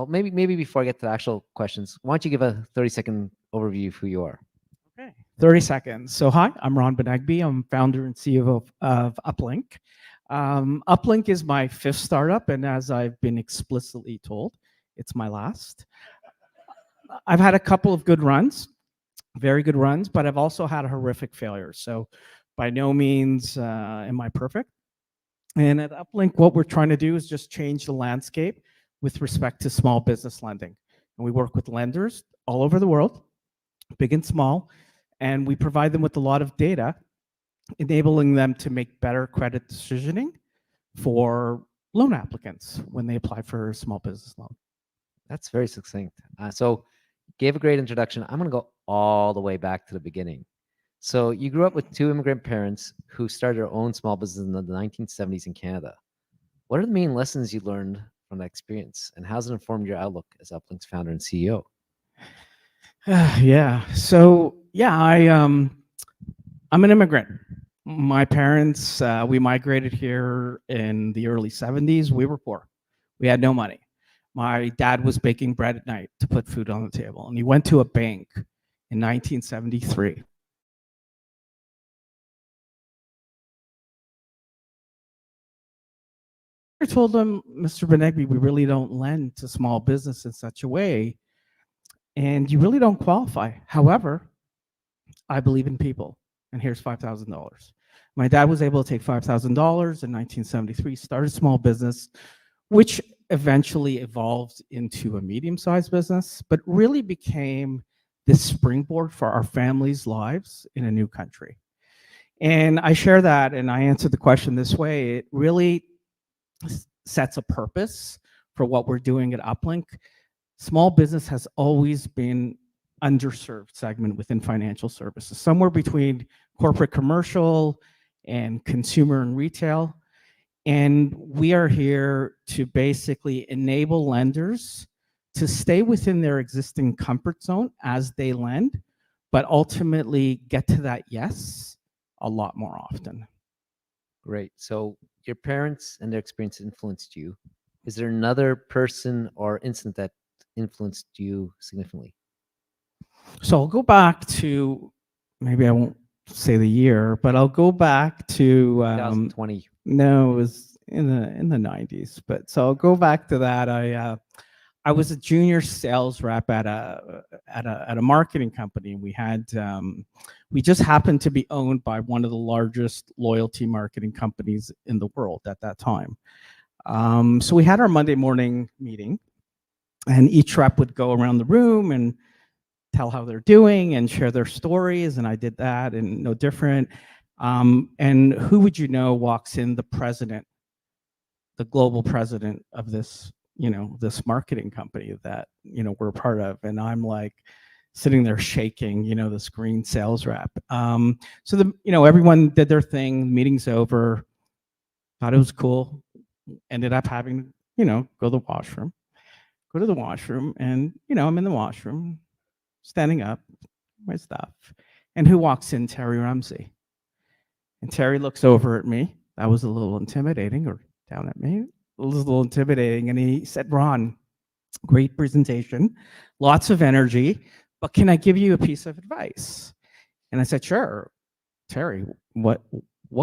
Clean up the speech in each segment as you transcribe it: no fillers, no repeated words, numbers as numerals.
Well, maybe before I get to the actual questions, why don't you give a 30-second overview of who you are? Okay, 30 seconds. So hi, I'm Ron Benegbi. I'm founder and CEO of Uplinq. Uplinq is my fifth startup, and as I've been explicitly told, it's my last. I've had a couple of good runs, very good runs, but I've also had horrific failures. So by no means am I perfect. And at Uplinq, what we're trying to do is just change the landscape with respect to small business lending. And we work with lenders all over the world, big and small, and we provide them with a lot of data, enabling them to make better credit decisioning for loan applicants when they apply for a small business loan. That's very succinct. So gave a great introduction. I'm going to go all the way back to the beginning. So you grew up with two immigrant parents who started their own small business in the 1970s in Canada. What are the main lessons you learned from that experience, and how's it informed your outlook as Uplinq's founder and CEO? Yeah. So yeah, I'm an immigrant. My parents, we migrated here in the early 70s. We were poor. We had no money. My dad was baking bread at night to put food on the table, and he went to a bank in 1973. I told him, Mr. Benegbi, we really don't lend to small business in such a way, and you really don't qualify. However, I believe in people, and here's $5,000. My dad was able to take $5,000 in 1973, start a small business, which eventually evolved into a medium-sized business, but really became this springboard for our families' lives in a new country. And I share that, and I answer the question this way. It really sets a purpose for what we're doing at Uplinq. Small business has always been underserved segment within financial services, somewhere between corporate commercial and consumer and retail. And we are here to basically enable lenders to stay within their existing comfort zone as they lend, but ultimately get to that yes a lot more often. Great. So your parents and their experience influenced you. Is there another person or incident that influenced you significantly? So I'll go back to, maybe I won't say the year, but I'll go back to 2020. No, it was in the 90s. But so I'll go back to that. I was a junior sales rep at a marketing company. We just happened to be owned by one of the largest loyalty marketing companies in the world at that time. So we had our Monday morning meeting, and each rep would go around the room and tell how they're doing and share their stories. And I did that, and no different. And who would you know walks in? The president, the global president of this, this marketing company that, we're a part of. And I'm like sitting there shaking, this green sales rep. So everyone did their thing, meeting's over, thought it was cool, ended up having, go to the washroom, and, I'm in the washroom, standing up, my stuff. And who walks in? Terry Ramsey. And Terry looks over at me. That was a little intimidating, or down at me. It was a little intimidating. And he said, Ron, great presentation, lots of energy, but can I give you a piece of advice? And I said, sure. Terry, what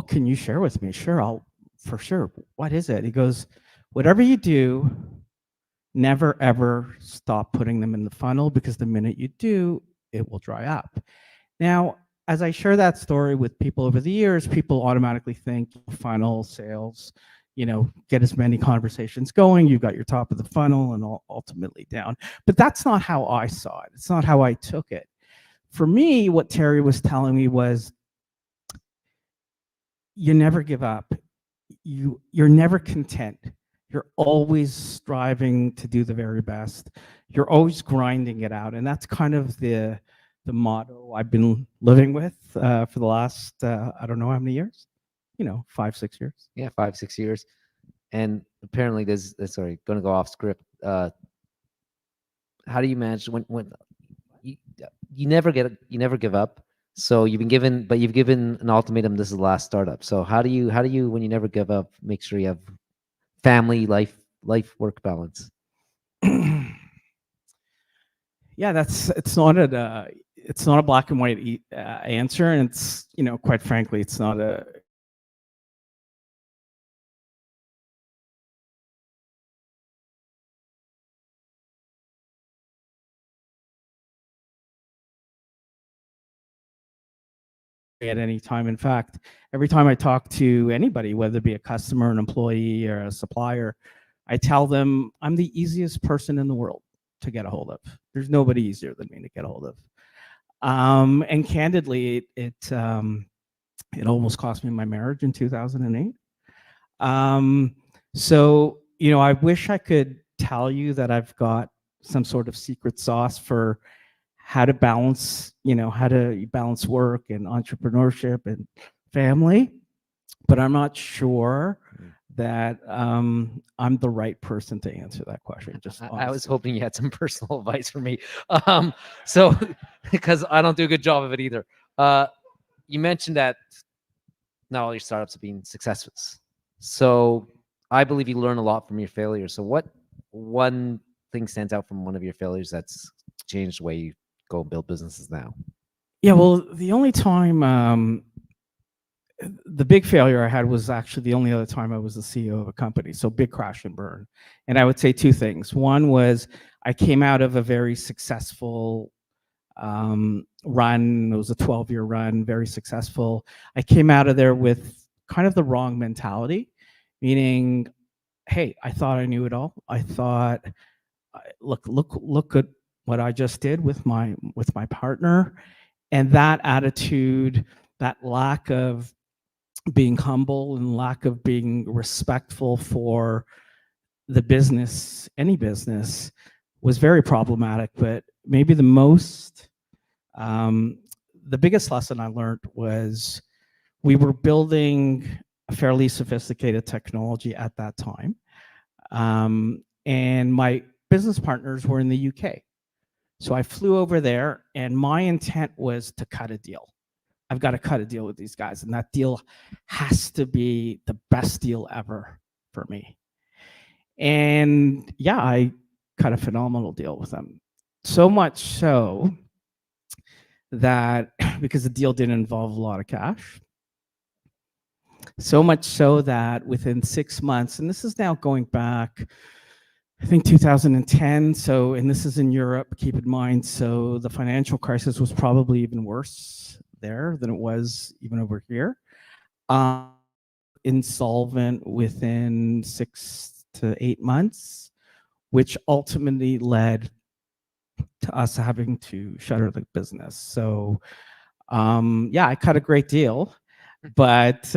can you share with me? Sure, for sure. What is it? He goes, whatever you do, never ever stop putting them in the funnel, because the minute you do, it will dry up. Now, as I share that story with people over the years, people automatically think funnel sales, get as many conversations going, you've got your top of the funnel and ultimately down. But that's not how I saw it. It's not how I took it. For me, what Terry was telling me was, you never give up. You're never content. You're always striving to do the very best. You're always grinding it out. And that's kind of the motto I've been living with for the last, I don't know how many years, 5, 6 years. Yeah, 5, 6 years. And apparently there's, sorry, going to go off script. How do you manage when you never give up? So you've given an ultimatum. This is the last startup. So how do you, when you never give up, make sure you have family, life, work balance? Yeah, it's not a black and white answer, and it's, quite frankly, it's not a at any time. In fact, every time I talk to anybody, whether it be a customer, an employee, or a supplier, I tell them I'm the easiest person in the world to get a hold of. There's nobody easier than me to get a hold of. And candidly, it almost cost me my marriage in 2008. So, I wish I could tell you that I've got some sort of secret sauce for how to balance work and entrepreneurship and family, but I'm not sure that I'm the right person to answer that question. Just I was hoping you had some personal advice for me. So because I don't do a good job of it either. You mentioned that not all your startups have been successes. So I believe you learn a lot from your failures. So what one thing stands out from one of your failures that's changed the way you go and build businesses now? Yeah, well, the only time the big failure I had was actually the only other time I was the CEO of a company. So big crash and burn. And I would say two things. One was I came out of a very successful run. It was a 12-year run, very successful. I came out of there with kind of the wrong mentality, meaning, hey, I thought I knew it all. I thought, look at what I just did with my partner, and that attitude, that lack of being humble and lack of being respectful for the business, any business, was very problematic. But maybe um, the biggest lesson I learned was we were building a fairly sophisticated technology at that time. And my business partners were in the UK. So I flew over there, and my intent was to cut a deal. I've got to cut a deal with these guys, and that deal has to be the best deal ever for me. And yeah, I cut a phenomenal deal with them. So much so that because the deal didn't involve a lot of cash, so much so that within 6 months, and this is now going back, I think 2010. So, and this is in Europe, keep in mind. So the financial crisis was probably even worse there than it was even over here. Insolvent within 6 to 8 months, which ultimately led to us having to shutter the business. So, yeah, I cut a great deal, but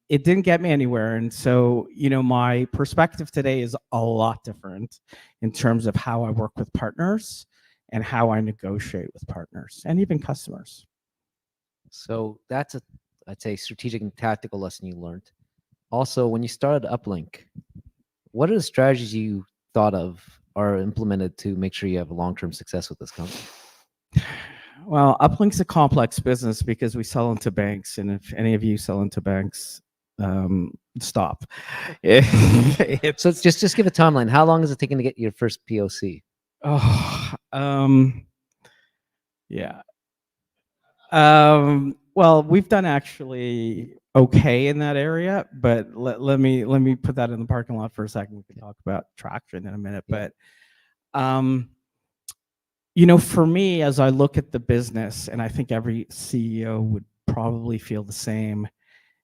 it didn't get me anywhere. And so, my perspective today is a lot different in terms of how I work with partners and how I negotiate with partners and even customers. So that's I'd say, strategic and tactical lesson you learned. Also, when you started Uplinq, what are the strategies you thought of or implemented to make sure you have long-term success with this company? Well, Uplink's a complex business because we sell into banks, and if any of you sell into banks, stop. So just give a timeline. How long is it taking to get your first POC? Oh, yeah. Well, we've done actually okay in that area, but let me put that in the parking lot for a second. We can talk about traction in a minute. Yeah. But for me, as I look at the business, and I think every CEO would probably feel the same,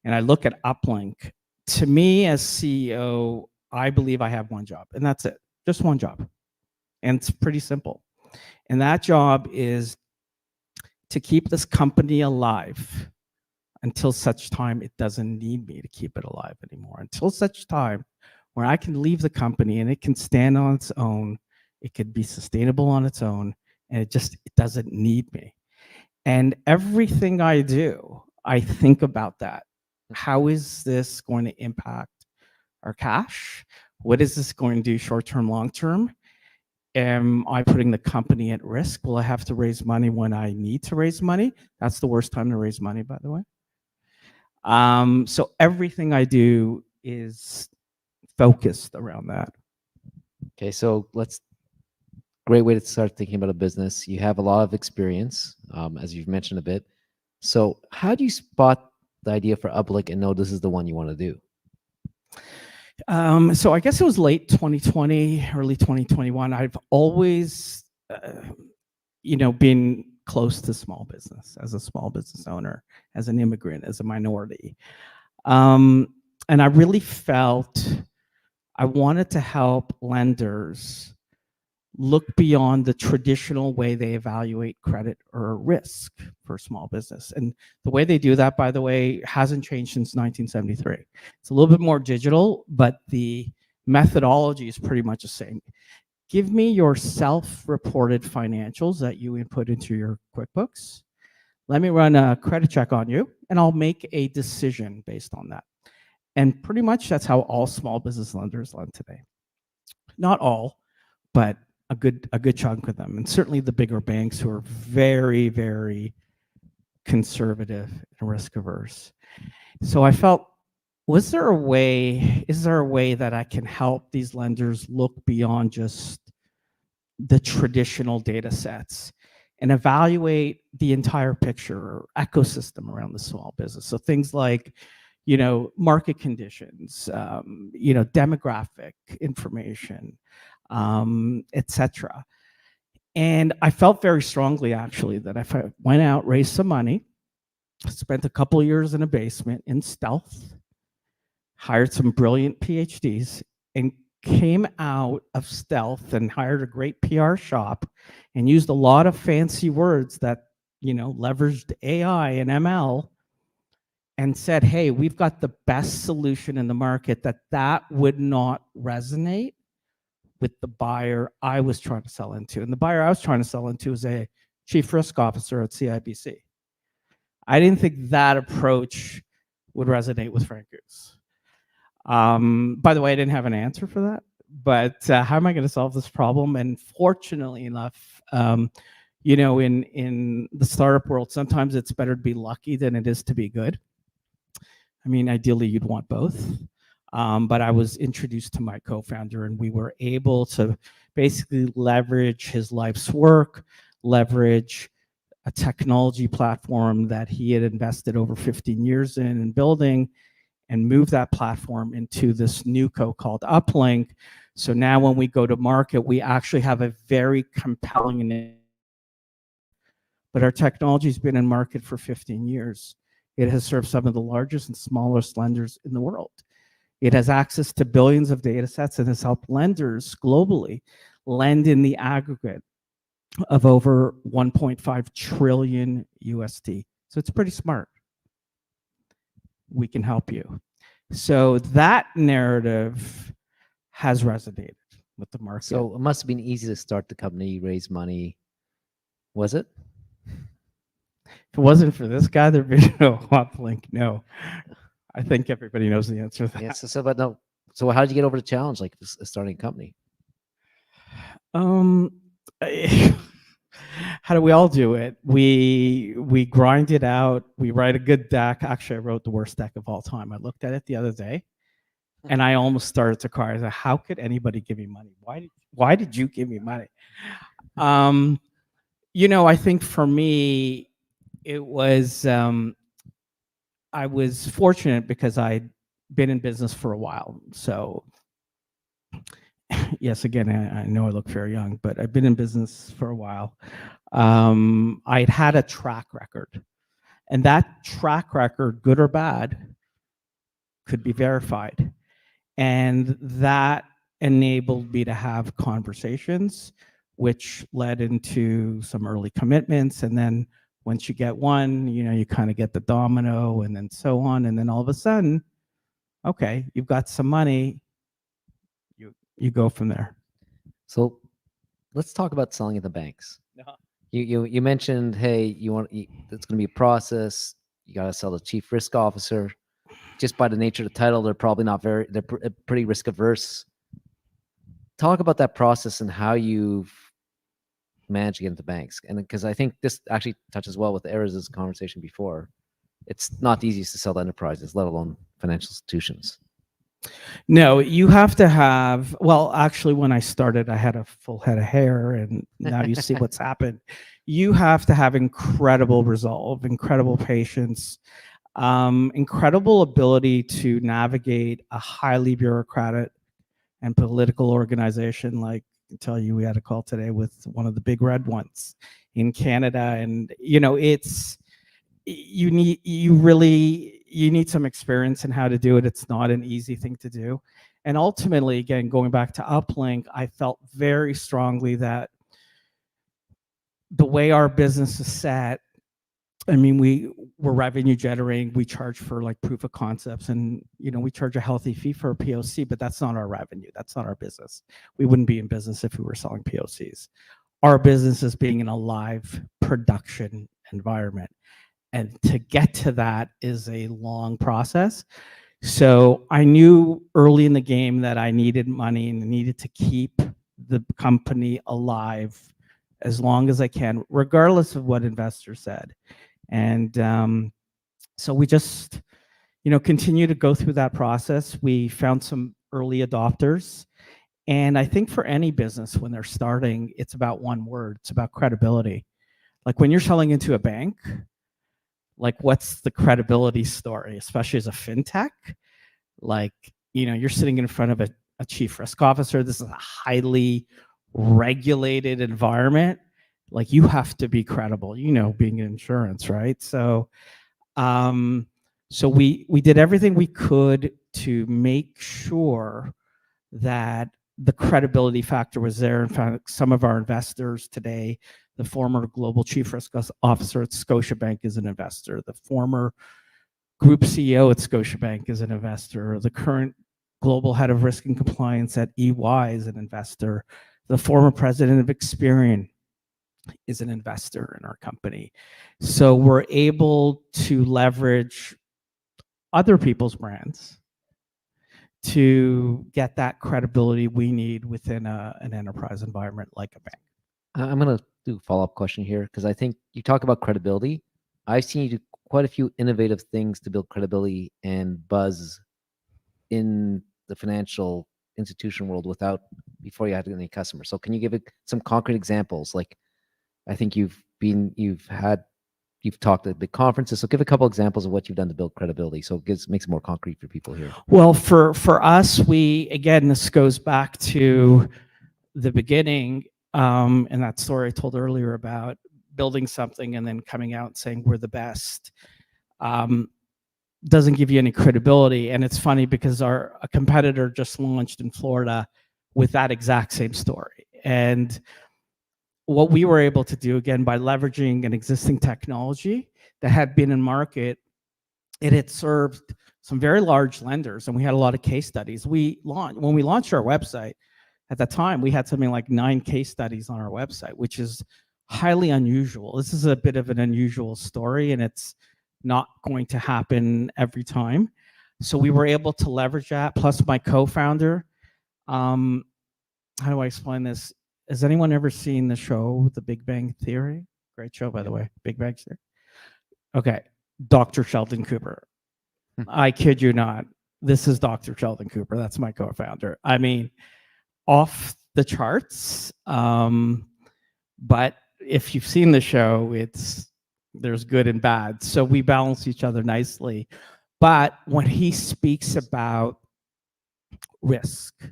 and I look at Uplinq, to me as CEO, I believe I have one job, and that's it, just one job. And it's pretty simple. And that job is to keep this company alive until such time it doesn't need me to keep it alive anymore. Until such time where I can leave the company and it can stand on its own, it could be sustainable on its own, and it doesn't need me. And everything I do, I think about that. How is this going to impact our cash? What is this going to do short term, long term? Am I putting the company at risk? Will I have to raise money when I need to raise money? That's the worst time to raise money, by the way. So everything I do is focused around that. Okay, so let's Great way to start thinking about a business. You have a lot of experience, as you've mentioned a bit. So, how do you spot the idea for Uplinq and know this is the one you want to do? So I guess it was late 2020, early 2021. I've always, been close to small business as a small business owner, as an immigrant, as a minority. And I really felt I wanted to help lenders look beyond the traditional way they evaluate credit or risk for small business. And the way they do that, by the way, hasn't changed since 1973. It's a little bit more digital, but the methodology is pretty much the same. Give me your self-reported financials that you input into your QuickBooks. Let me run a credit check on you, and I'll make a decision based on that. And pretty much that's how all small business lenders lend today. Not all, but a good chunk of them, and certainly the bigger banks who are very, very conservative and risk averse. So I felt, is there a way that I can help these lenders look beyond just the traditional data sets and evaluate the entire picture or ecosystem around the small business? So things like, market conditions, demographic information, etc. And I felt very strongly, actually, that if I went out, raised some money, spent a couple of years in a basement in stealth, hired some brilliant PhDs, and came out of stealth and hired a great PR shop and used a lot of fancy words that, leveraged AI and ML, and said, hey, we've got the best solution in the market, that would not resonate with the buyer I was trying to sell into. And the buyer I was trying to sell into is a chief risk officer at CIBC. I didn't think that approach would resonate with Frank Goose. By the way, I didn't have an answer for that, but how am I going to solve this problem? And fortunately enough, in the startup world, sometimes it's better to be lucky than it is to be good. I mean, ideally, you'd want both. But I was introduced to my co-founder, and we were able to basically leverage his life's work, leverage a technology platform that he had invested over 15 years in and building, and move that platform into this new co called Uplinq. So now when we go to market, we actually have a very compelling, but our technology has been in market for 15 years. It has served some of the largest and smallest lenders in the world. It has access to billions of data sets and has helped lenders globally lend in the aggregate of over 1.5 trillion USD. So it's pretty smart. We can help you. So that narrative has resonated with the market. So it must have been easy to start the company, raise money. Was it? If it wasn't for this guy, there'd be no Uplinq. No. I think everybody knows the answer to that. Yes. But no. So how did you get over the challenge, like starting a company? How do we all do it? We grind it out. We write a good deck. Actually, I wrote the worst deck of all time. I looked at it the other day, and I almost started to cry. I said, "How could anybody give me money? Why did you give me money?" I think for me, it was. I was fortunate because I'd been in business for a while. So, yes, again, I know I look very young, but I've been in business for a while. I'd had a track record, and that track record, good or bad, could be verified. And that enabled me to have conversations, which led into some early commitments. And then once you get one, you kind of get the domino and then so on. And then all of a sudden, okay, you've got some money, you go from there. So let's talk about selling at the banks. Uh-huh. You mentioned, hey, it's going to be a process. You got to sell the chief risk officer. Just by the nature of the title, they're probably not they're pretty risk averse. Talk about that process and how you've managed to get into banks. And because I think this actually touches well with Erez's conversation before. It's not the easiest to sell to enterprises, let alone financial institutions. No, you have to have, well, actually, when I started, I had a full head of hair, and now you see what's happened. You have to have incredible resolve, incredible patience, incredible ability to navigate a highly bureaucratic and political organization. Like, I tell you, we had a call today with one of the big red ones in Canada, and it's you need some experience in how to do it. It's not an easy thing to do. And ultimately, again, going back to Uplinq, I felt very strongly that the way our business is set, I mean, we're revenue generating. We charge for like proof of concepts, and we charge a healthy fee for a POC, but that's not our revenue. That's not our business. We wouldn't be in business if we were selling POCs. Our business is being in a live production environment. And to get to that is a long process. So I knew early in the game that I needed money and needed to keep the company alive as long as I can, regardless of what investors said. And so we just, continue to go through that process. We found some early adopters. And I think for any business, when they're starting, it's about one word. It's about credibility. Like when you're selling into a bank, like what's the credibility story, especially as a fintech? Like, you're sitting in front of a chief risk officer. This is a highly regulated environment. Like you have to be credible, being in insurance, right? So we did everything we could to make sure that the credibility factor was there. In fact, some of our investors today, the former global chief risk officer at Scotiabank is an investor. The former group CEO at Scotiabank is an investor. The current global head of risk and compliance at EY is an investor. The former president of Experian is an investor in our company. So we're able to leverage other people's brands to get that credibility we need within an enterprise environment like a bank. I'm going to do a follow-up question here because I think you talk about credibility. I've seen you do quite a few innovative things to build credibility and buzz in the financial institution world before you had any customers. So can you give some concrete examples? Like I think you've talked at big conferences. So give a couple examples of what you've done to build credibility. So it makes it more concrete for people here. Well, for us, this goes back to the beginning, and that story I told earlier about building something and then coming out and saying we're the best, doesn't give you any credibility. And it's funny because a competitor just launched in Florida with that exact same story. And what we were able to do, again, by leveraging an existing technology that had been in market, it had served some very large lenders, and we had a lot of case studies. When we launched our website, at the time, we had something like 9 case studies on our website, which is highly unusual. This is a bit of an unusual story, and it's not going to happen every time. So we were able to leverage that. Plus, my co-founder, how do I explain this? Has anyone ever seen the show, The Big Bang Theory? Great show, by the way, Big Bang Theory. Okay, Dr. Sheldon Cooper. I kid you not. This is Dr. Sheldon Cooper. That's my co-founder. I mean, off the charts. But if you've seen the show, there's good and bad. So we balance each other nicely. But when he speaks about risk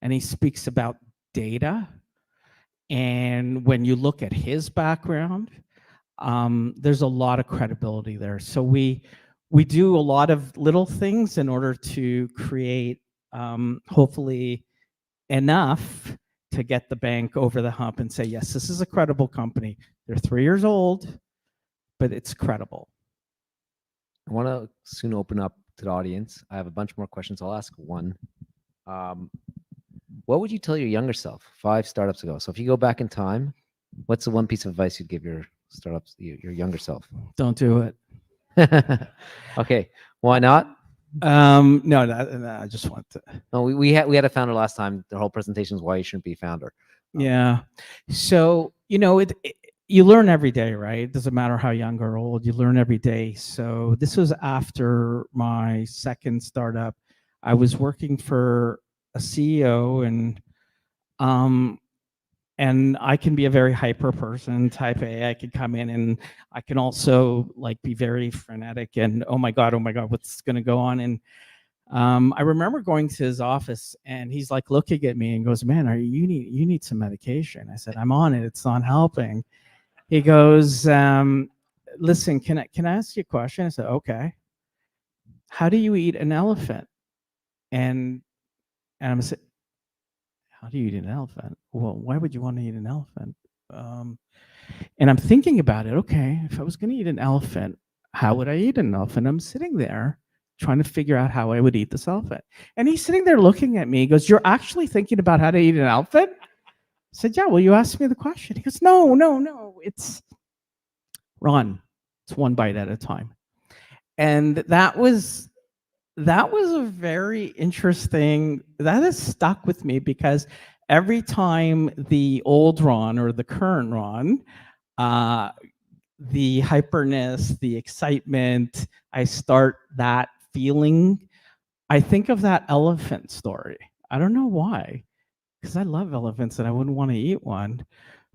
and he speaks about data, and when you look at his background, there's a lot of credibility there. So we do a lot of little things in order to create, hopefully, enough to get the bank over the hump and say, yes, this is a credible company. They're 3 years old, but it's credible. I want to soon open up to the audience. I have a bunch more questions. I'll ask one. What would you tell your younger self 5 startups ago? So if you go back in time, what's the one piece of advice you'd give your startups, your younger self? Don't do it. Okay. Why not? No, I just want to. No, we had a founder last time. The whole presentation is why you shouldn't be a founder. Yeah. So, you learn every day, right? It doesn't matter how young or old, you learn every day. So this was after my second startup. I was working for a CEO, um, and I can be a very hyper person, type A. I could come in and I can also like be very frenetic and oh my god, what's going to go on? And I remember going to his office and he's like looking at me and goes, "Man, you need some medication?" I said, "I'm on it. It's not helping." He goes, "Listen, can I ask you a question?" I said, "Okay. How do you eat an elephant?" And I'm saying, "How do you eat an elephant? Well, why would you want to eat an elephant?" Um, and I'm thinking about it. Okay, if I was going to eat an elephant, how would I eat an elephant? I'm sitting there trying to figure out how I would eat this elephant. And he's sitting there looking at me. He goes, "You're actually thinking about how to eat an elephant?" I said, "Yeah, well, you asked me the question." He goes, "No, no, no. It's run. It's one bite at a time." And that was a very interesting, that has stuck with me because every time the old Ron or the current Ron, uh, the hyperness, the excitement, I start that feeling, I think of that elephant story. I don't know why, because I love elephants and I wouldn't want to eat one,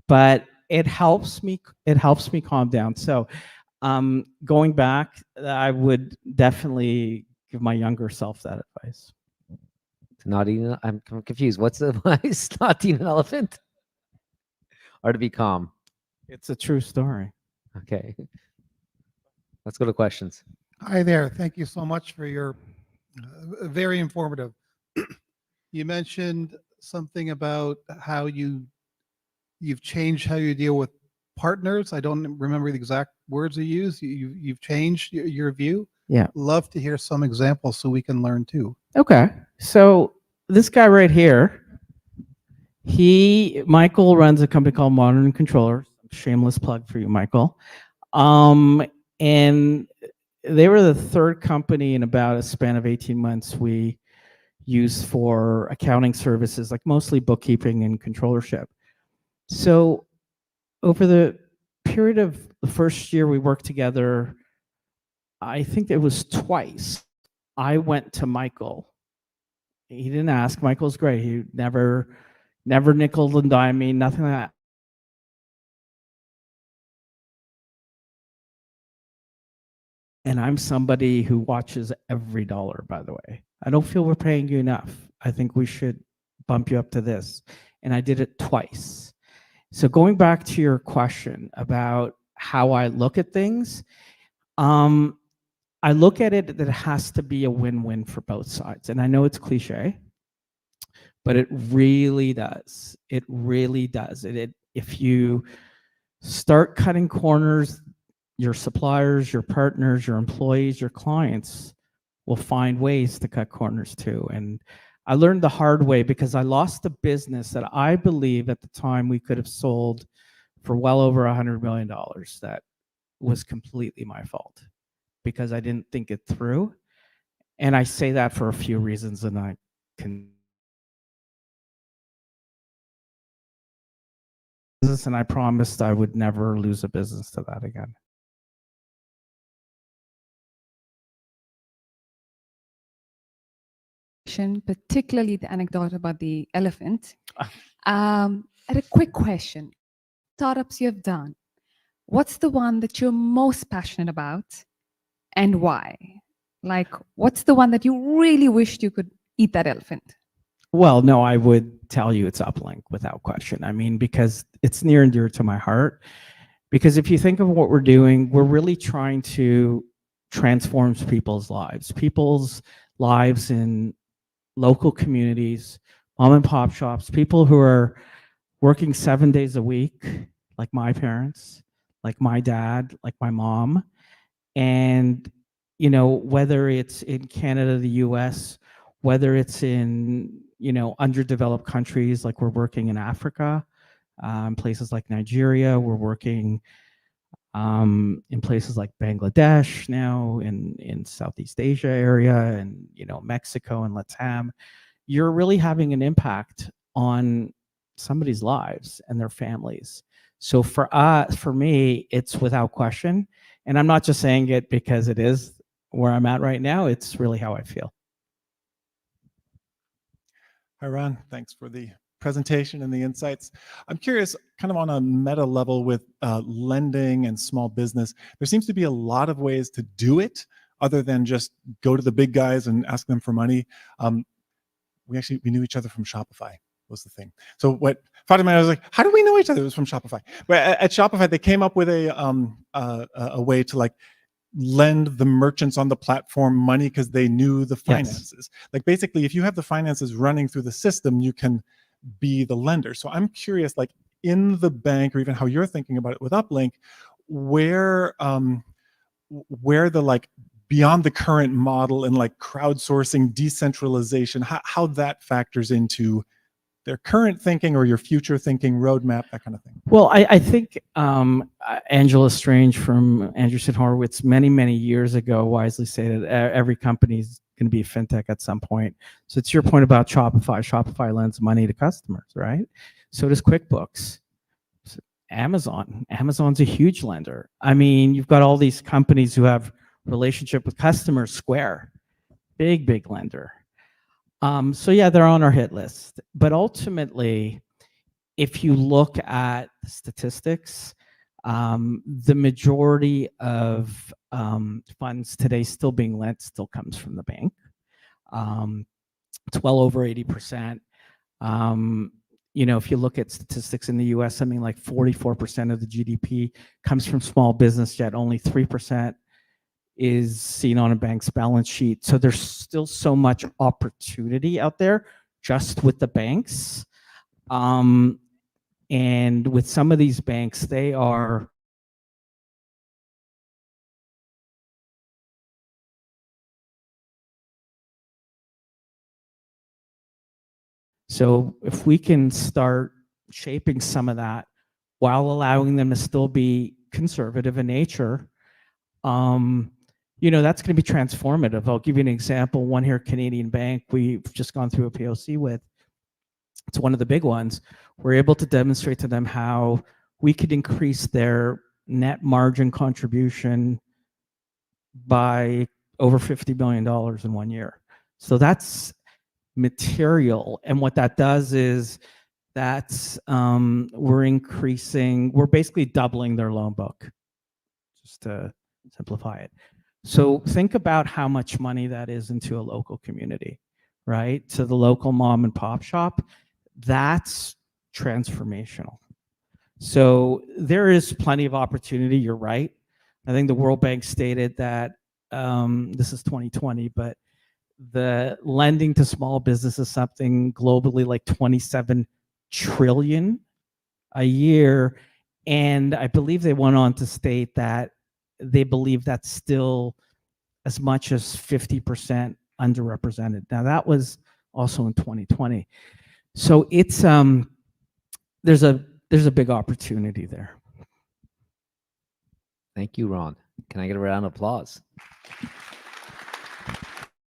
but it helps me calm down. So going back, I would definitely give my younger self that advice. To not eat. I'm confused. What's the advice? Not to eat an elephant, or to be calm? It's a true story. Okay. Let's go to questions. Hi there. Thank you so much for your very informative. You mentioned something about how you've changed how you deal with partners. I don't remember the exact words you used. You've changed your view. Yeah. Love to hear some examples so we can learn too. Okay. So this guy right here, Michael runs a company called Modern Controllers. Shameless plug for you, Michael. And they were the third company in about a span of 18 months we used for accounting services, like mostly bookkeeping and controllership. So over the period of the first year we worked together, I think it was twice, I went to Michael. He didn't ask. Michael's great. He never nickel and dime me, nothing like that. And I'm somebody who watches every dollar, by the way. I don't feel we're paying you enough. I think we should bump you up to this. And I did it twice. So going back to your question about how I look at things, I look at it that it has to be a win-win for both sides. And I know it's cliche, but it really does. It really does. If you start cutting corners, your suppliers, your partners, your employees, your clients will find ways to cut corners too. And I learned the hard way because I lost a business that I believe at the time we could have sold for well over $100 million. That was completely my fault because I didn't think it through. And I say that for a few reasons, and I can. And I promised I would never lose a business to that again. Particularly the anecdote about the elephant. And a quick question. Startups you have done, what's the one that you're most passionate about and why? Like, what's the one that you really wished you could eat that elephant? Well, no, I would tell you it's Uplinq without question. I mean, because it's near and dear to my heart. Because if you think of what we're doing, we're really trying to transform people's lives in local communities, mom and pop shops, people who are working 7 days a week, like my parents, like my dad, like my mom. And, you know, whether it's in Canada, the US, whether it's in, you know, underdeveloped countries, like we're working in Africa, places like Nigeria, we're working in places like Bangladesh now, in Southeast Asia area, and you know, Mexico and Latam. You're really having an impact on somebody's lives and their families. So for me, it's without question. And I'm not just saying it because it is where I'm at right now. It's really how I feel. Hi, Ron. Thanks for the presentation and the insights. I'm curious, kind of on a meta level with lending and small business, there seems to be a lot of ways to do it other than just go to the big guys and ask them for money. We knew each other from Shopify was the thing. So what Fatima, I was like, how do we know each other? It was from Shopify. But at Shopify, they came up with a way to like lend the merchants on the platform money because they knew the finances. Yes. Like basically, if you have the finances running through the system, you can be the lender. So I'm curious, like in the bank, or even how you're thinking about it with Uplinq, where the like beyond the current model and like crowdsourcing, decentralization, how that factors into their current thinking or your future thinking roadmap, that kind of thing. Well, I think Angela Strange from Andreessen Horowitz many years ago wisely stated every company is going to be a fintech at some point. So it's your point about Shopify. Shopify lends money to customers, right? So does QuickBooks. So Amazon's a huge lender. I mean, you've got all these companies who have relationship with customers. Square, big lender. So yeah, they're on our hit list. But ultimately, if you look at the statistics, the majority of funds today still being lent still comes from the bank. It's well over 80%. If you look at statistics in the US, something like 44% of the GDP comes from small business, yet only 3% is seen on a bank's balance sheet. So there's still so much opportunity out there just with the banks. And with some of these banks, they are so if we can start shaping some of that while allowing them to still be conservative in nature, that's going to be transformative. I'll give you an example. One here, Canadian Bank, we've just gone through a POC with. It's one of the big ones. We're able to demonstrate to them how we could increase their net margin contribution by over $50 million in 1 year. So that's material. And what that does is that's we're basically doubling their loan book, just to simplify it. So think about how much money that is into a local community, right? To the local mom and pop shop. That's transformational. So there is plenty of opportunity. You're right. I think the World Bank stated that this is 2020, but the lending to small business is something globally like 27 trillion a year. And I believe they went on to state that they believe that's still as much as 50% underrepresented. Now that was also in 2020. So it's there's a big opportunity there. Thank you, Ron. Can I get a round of applause?